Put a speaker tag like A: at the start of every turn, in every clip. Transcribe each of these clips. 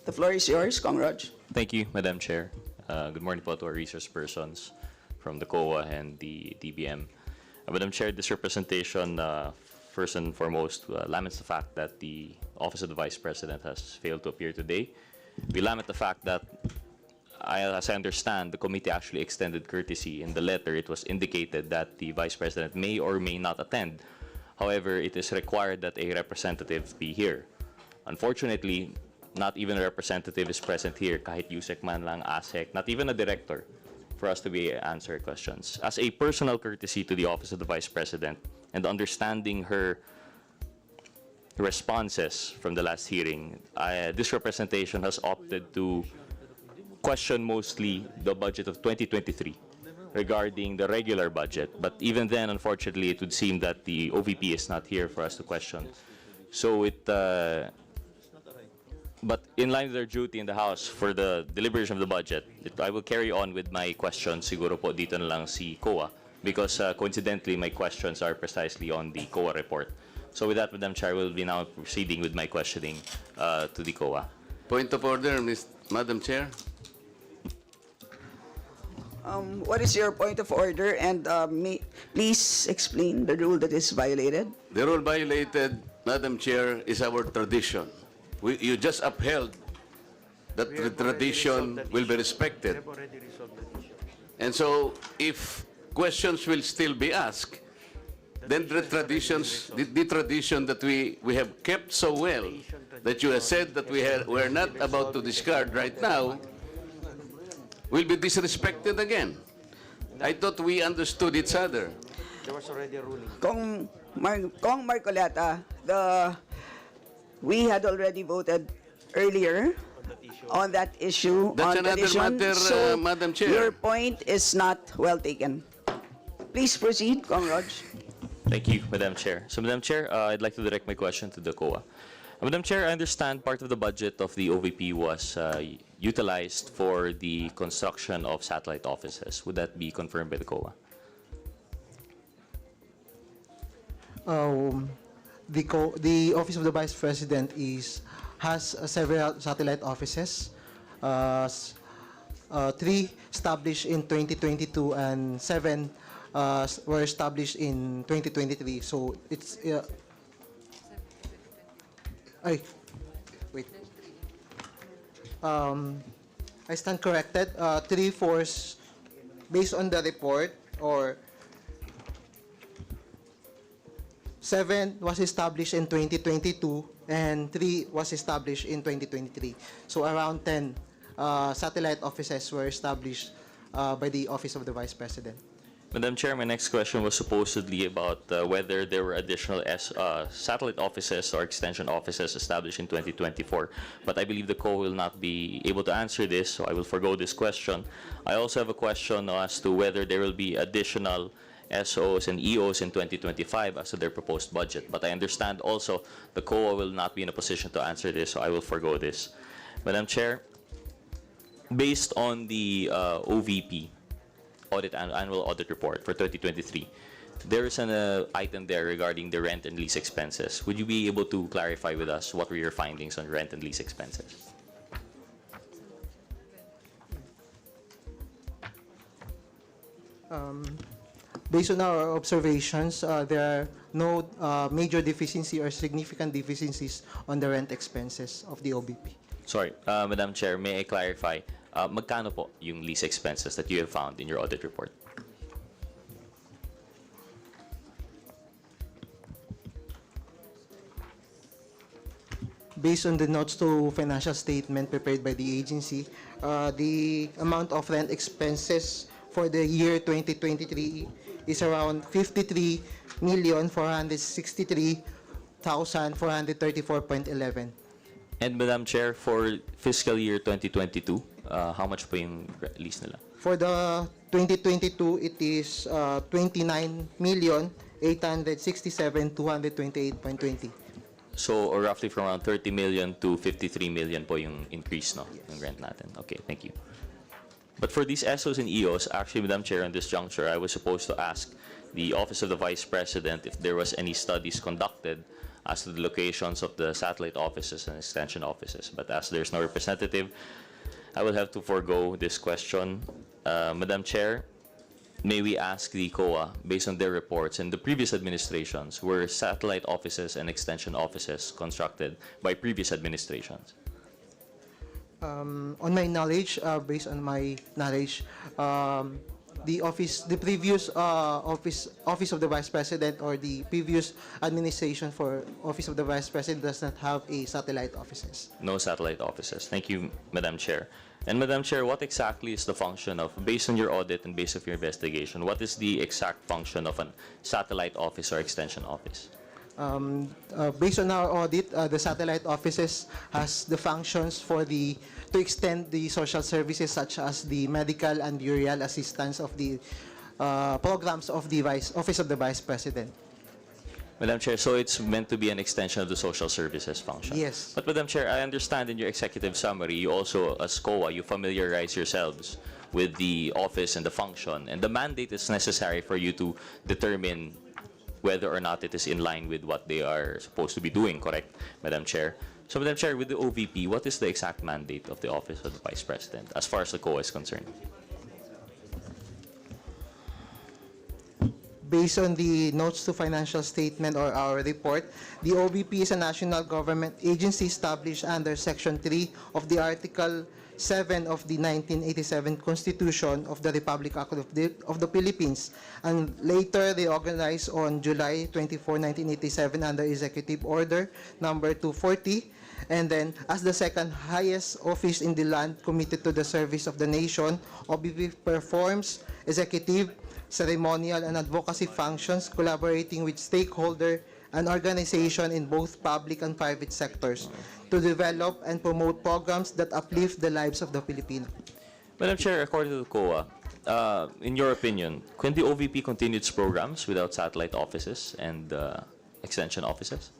A: The floor is yours, Congrod.
B: Thank you, Madam Chair. Good morning po to our resource persons from the COA and the DBM. Madam Chair, this representation, first and foremost, laments the fact that the Office of the Vice President has failed to appear today. We lament the fact that, as I understand, the committee actually extended courtesy. In the letter, it was indicated that the Vice President may or may not attend. However, it is required that a representative be here. Unfortunately, not even a representative is present here, kahit USEC man lang, ASEC, not even a director, for us to be answer questions. As a personal courtesy to the Office of the Vice President and understanding her responses from the last hearing, this representation has opted to question mostly the budget of 2023 regarding the regular budget. But even then, unfortunately, it would seem that the OVP is not here for us to question. So but in line with their duty in the House for the deliberation of the budget, I will carry on with my questions. Siguro po dito na lang si COA because coincidentally my questions are precisely on the COA report. So with that, Madam Chair, I will be now proceeding with my questioning to the COA.
C: Point of order, Madam Chair.
A: What is your point of order? And please explain the rule that is violated.
C: The rule violated, Madam Chair, is our tradition. You just upheld that the tradition will be respected. And so, if questions will still be asked, then the tradition that we have kept so well, that you have said that we're not about to discard right now, will be disrespected again. I thought we understood each other.
D: There was already a ruling.
A: Kong Marcoleta, we had already voted earlier on that issue.
C: That's
A: on
C: another
A: tradition,
C: matter,
A: so
C: Madam Chair.
A: your point is not well taken. Please proceed, Congrod.
B: Thank you, Madam Chair. So, Madam Chair, I'd like to direct my question to the COA. Madam Chair, I understand part of the budget of the OVP was utilized for the construction of satellite offices. Would that be confirmed by the COA?
E: The Office of the Vice President has several satellite offices. 3 established in 2022 and 7 were established in 2023. So it's wait. I stand corrected. 3 force based on the report, or 7 was established in 2022 and 3 was established in 2023. So around 10 satellite offices were established by the Office of the Vice President.
B: Madam Chair, my next question was supposedly about whether there were additional satellite offices or extension offices established in 2024. But I believe the COA will not be able to answer this, so I will forgo this question. I also have a question as to whether there will be additional SOs and EOs in 2025 as to their proposed budget. But I understand also the COA will not be in a position to answer this, so I will forgo this. Madam Chair, based on the OVP, annual audit report for 2023, there is an item there regarding the rent and lease expenses. Would you be able to clarify with us what were your findings on rent and lease expenses?
E: Based on our observations, there are no major deficiency or significant deficiencies on the rent expenses of the OBP.
B: Sorry, Madam Chair, may I clarify? Magkano po yung lease expenses that you have found in your audit report?
E: Based on the notes to financial statement prepared by the agency, the amount of rent expenses for the year 2023 is around 53,463,434.11.
B: And Madam Chair, for fiscal year 2022, how much po yung lease nila?
E: For the 2022, it is 29,867,228.20.
B: So, or roughly from around 30 million to 53 million po yung increase, no? Yung rent natin. Okay, thank you. But for these SOs and EOs, actually, Madam Chair, on this juncture, I was supposed to ask the Office of the Vice President if there was any studies conducted as to the locations of the satellite offices and extension offices. But as there's no representative, I will have to forego this question. Madam Chair, may we ask the COA, based on their reports in the previous administrations, were satellite offices and extension offices constructed by previous administrations?
E: On my knowledge, based on my knowledge, the previous office of the Vice President or the previous administration for Office of the Vice President does not have a satellite offices.
B: No satellite offices. Thank you, Madam Chair. And Madam Chair, what exactly is the function of, based on your audit and based on your investigation, what is the exact function of a satellite office or extension office?
E: Based on our audit, the satellite offices has the functions to extend the social services such as the medical and burial assistance of the programs of the Office of the Vice President.
B: Madam Chair, so it's meant to be an extension of the social services function?
E: Yes.
B: But Madam Chair, I understand in your executive summary, you also, as COA, you familiarize yourselves with the office and the function, and the mandate is necessary for you to determine whether or not it is in line with what they are supposed to be doing, correct, Madam Chair? So, Madam Chair, with the OVP, what is the exact mandate of the Office of the Vice President as far as the COA is concerned?
E: Based on the notes to financial statement or our report, the OVP is a national government agency established under Section 3 of the Article 7 of the 1987 Constitution of the Republic of the Philippines, and later reorganized on July 24, 1987 under Executive Order number 240, and then as the second highest office in the land committed to the service of the nation, OVP performs executive, ceremonial, and advocacy functions, collaborating with stakeholder and organization in both public and private sectors to develop and promote programs that uplift the lives of the Filipino.
B: Madam Chair, according to the COA, in your opinion, can the OVP continue its programs without satellite offices and extension offices?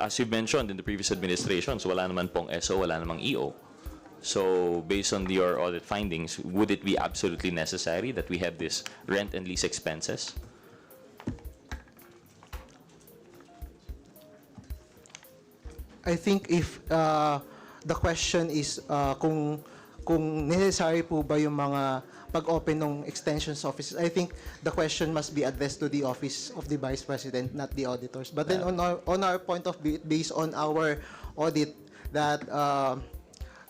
B: As you mentioned in the previous administrations, wala naman pong SO, wala namang EO. So, based on your audit findings, would it be absolutely necessary that we have this rent and lease expenses?
E: I think if the question is kung necessary po ba yung mga pag-open ng extensions offices, I think the question must be addressed to the Office of the Vice President, not the auditors. But then on our point of view, based on our audit, that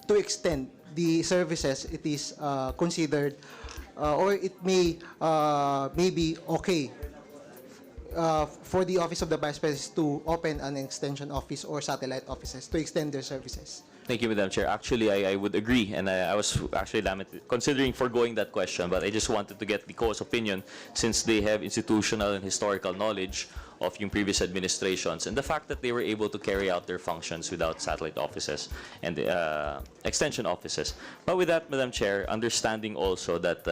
E: to extend the services, it is considered or it may be okay for the Office of the Vice President to open an extension office or satellite offices to extend their services.
B: Thank you, Madam Chair. Actually, I would agree, and I was actually considering foregoing that question, but I just wanted to get the COA's opinion since they have institutional and historical knowledge of yung previous administrations and the fact that they were able to carry out their functions without satellite offices and extension offices. But with that, Madam Chair, understanding also that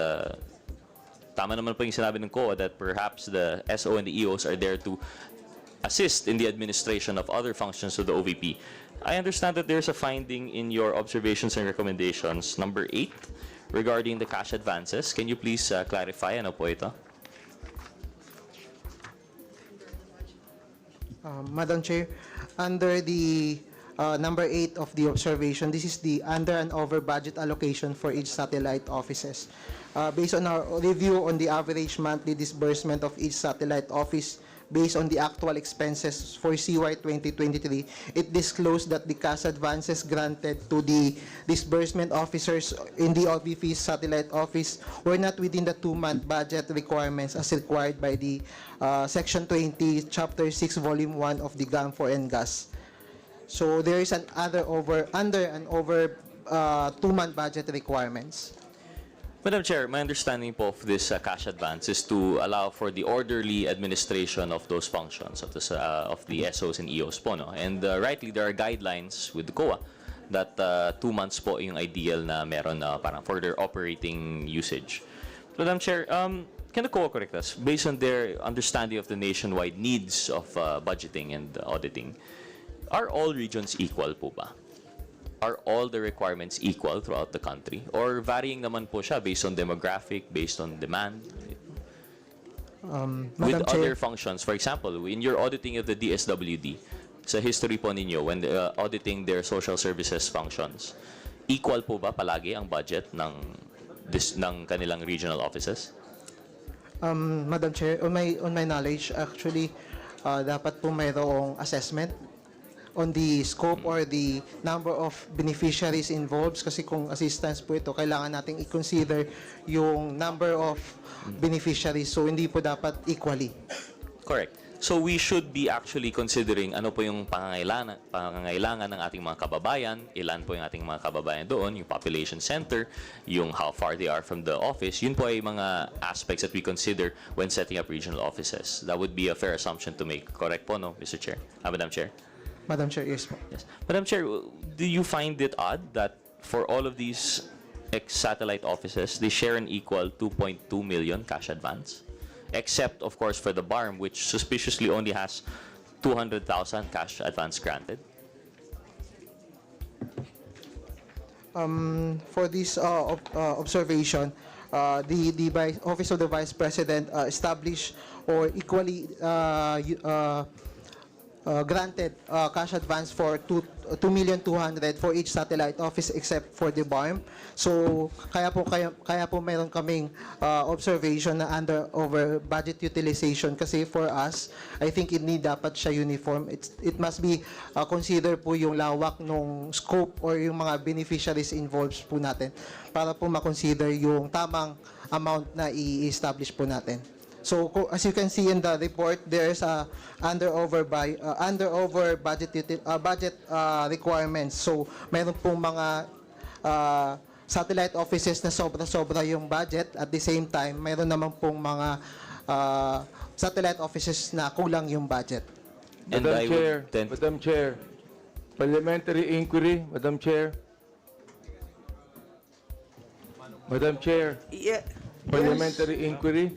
B: tama naman po yung sinabi ng COA that perhaps the SO and the EOs are there to assist in the administration of other functions of the OVP. I understand that there's a finding in your observations and recommendations, number 8, regarding the cash advances. Can you please clarify? Ano po ito?
E: Madam Chair, under the number 8 of the observation, this is the under and over budget allocation for each satellite offices. Based on our review on the average monthly disbursement of each satellite office, based on the actual expenses for CY 2023, it disclosed that the cash advances granted to the disbursement officers in the OVP's satellite office were not within the 2-month budget requirements as required by the Section 20, Chapter 6, Volume 1 of the GAM 4 and GAS. So there is an under and over 2-month budget requirements.
B: Madam Chair, my understanding po of this cash advance is to allow for the orderly administration of those functions of the SOs and EOs po, no? And rightly, there are guidelines with the COA that 2 months po yung ideal na meron parang for their operating usage. Madam Chair, can the COA correct us? Based on their understanding of the nationwide needs of budgeting and auditing, are all regions equal po ba? Are all the requirements equal throughout the country? Or varying naman po siya based on demographic, based on demand? with
E: Madam Chair.
B: other functions? For example, in your auditing of the DSWD, sa history po ninyo, when auditing their social services functions, equal po ba palagi ang budget ng kanilang regional offices?
E: Madam Chair, on my knowledge, actually, dapat po mayroong assessment on the scope or the number of beneficiaries involved, kasi kung assistance po ito, kailangan nating i-consider yung number of beneficiaries, so hindi po dapat equally.
B: Correct. So we should be actually considering ano po yung pangangailangan ng ating mga kababayan, ilan po yung ating mga kababayan doon, yung population center, yung how far they are from the office. Yun po ay mga aspects that we consider when setting up regional offices. That would be a fair assumption to make. Correct po, no, Mr. Chair? Madam Chair?
E: Madam Chair, yes po.
B: Yes. Madam Chair, do you find it odd that for all of these ex-satellite offices, they share an equal 2.2 million cash advance? Except, of course, for the BARM, which suspiciously only has 200,000 cash advance granted?
E: For this observation, the Office of the Vice President established or equally granted cash advance for 2,200,000 for each satellite office except for the BARM. So kaya po mayroon kaming observation na over budget utilization, kasi for us, I think hindi dapat siya uniform. It must be consider po yung lawak ng scope or yung mga beneficiaries involved po natin para po makonsider yung tamang amount na i-establish po natin. So as you can see in the report, there's a under over budget requirements. So mayroon pong mga satellite offices na sobra-sobra yung budget. At the same time, mayroon naman pong mga satellite offices na kulang yung budget.
B: And I would then-
D: Madam Chair, parliamentary inquiry, Madam Chair. Madam Chair,
A: Yeah.
D: parliamentary inquiry.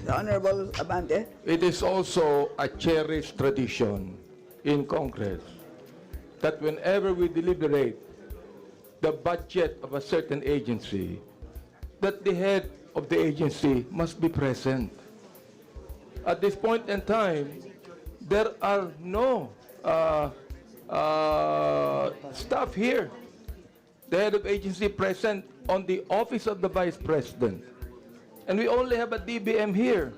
A: The Honorable Abante.
D: It is also a cherished tradition in Congress that whenever we deliberate the budget of a certain agency, that the head of the agency must be present. At this point in time, there are no staff here. The head of agency present on the office of the Vice President. And we only have a DBM here.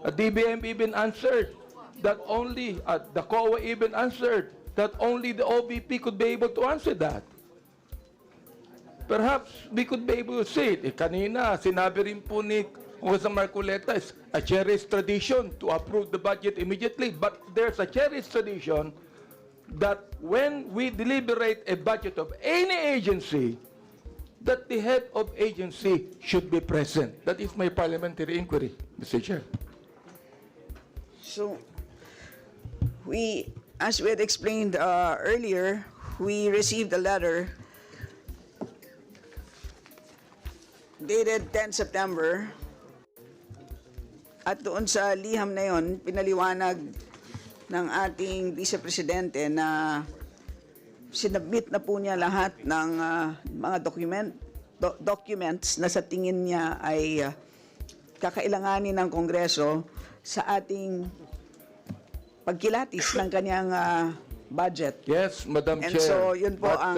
D: A DBM even answered that only, the COA even answered that only the OVP could be able to answer that. Perhaps we could be able to say it. Kanina, sinabi rin po ni Jose Marcoleta, is a cherished tradition to approve the budget immediately. But there's a cherished tradition that when we deliberate a budget of any agency, that the head of agency should be present. That is my parliamentary inquiry, Mr. Chair.
A: So, as we had explained earlier, we received a letter dated 10 September. At doon sa liham na yon, pinaliwanag ng ating Vice Presidente na sinabit na po niya lahat ng mga documents na sa tingin niya ay kakailanganin ng Kongreso sa ating pagkilatis ng kanyang budget.
D: Yes, Madam
A: And
D: Chair.
A: so, yun po
D: But,
A: ang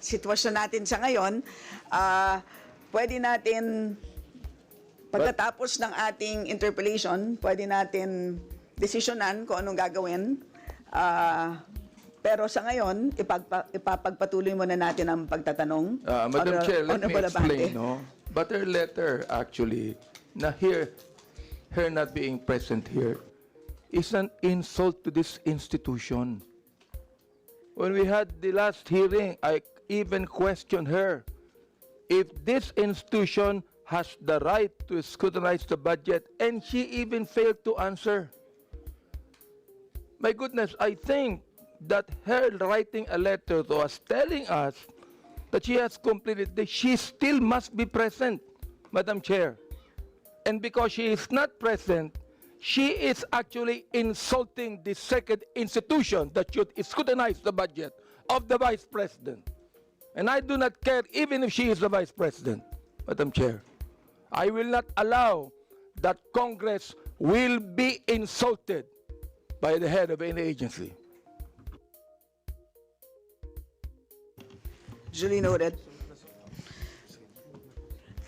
A: sitwasyon natin sa ngayon. Pwede natin, pagkatapos ng ating interpellation, pwede natin desisyonan kung anong gagawin. Pero sa ngayon, ipapagpatuloy muna natin ang pagtatanong.
D: Madam Chair, let me
A: Honorable
D: explain.
A: Abante.
D: No? But her letter, actually, na her not being present here, is an insult to this institution. When we had the last hearing, I even questioned her if this institution has the right to scrutinize the budget, and she even failed to answer. My goodness, I think that her writing a letter to us telling us that she has completed this, she still must be present, Madam Chair. And because she is not present, she is actually insulting the second institution that should scrutinize the budget of the Vice President. And I do not care even if she is the Vice President, Madam Chair. I will not allow that Congress will be insulted by the head of any agency.
A: Duly noted.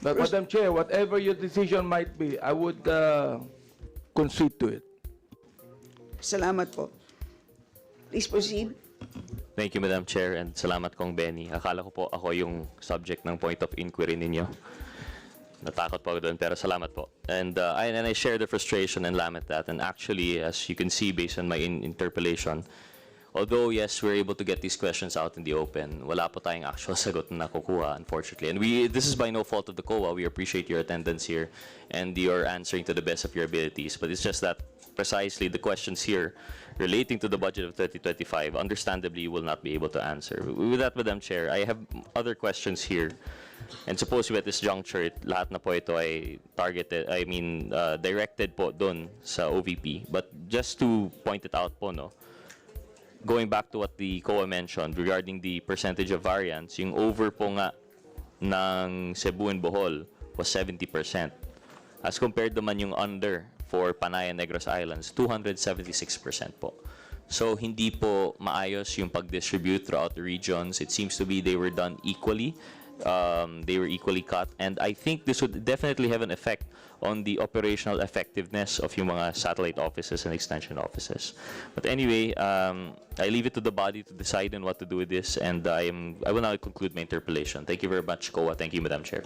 D: But Madam Chair, whatever your decision might be, I would concede to it.
A: Salamat po. Please proceed.
B: Thank you, Madam Chair, and salamat kong Benny. Akala ko po ako yung subject ng point of inquiry ninyo. Natakot po ako doon, pero salamat po. And I share the frustration and lament that. And actually, as you can see based on my interpellation, although, yes, we're able to get these questions out in the open, wala po tayong actual sagot na nakukuha, unfortunately. And this is by no fault of the COA. We appreciate your attendance here and your answering to the best of your abilities. But it's just that precisely the questions here relating to the budget of 2025, understandably, you will not be able to answer. With that, Madam Chair, I have other questions here. And supposedly at this juncture, lahat na po ito ay targeted, directed po doon sa OVP. But just to point it out po, no, going back to what the COA mentioned regarding the percentage of variance, yung over po nga ng Cebu and Bohol was 70%. As compared naman yung under for Panay and Negros Islands, 276% po. So hindi po maayos yung pag-distribute throughout the regions. It seems to be they were done equally. They were equally cut, and I think this would definitely have an effect on the operational effectiveness of yung mga satellite offices and extension offices. But anyway, I leave it to the body to decide on what to do with this, and I will now conclude my interpellation. Thank you very much, COA. Thank you, Madam Chair.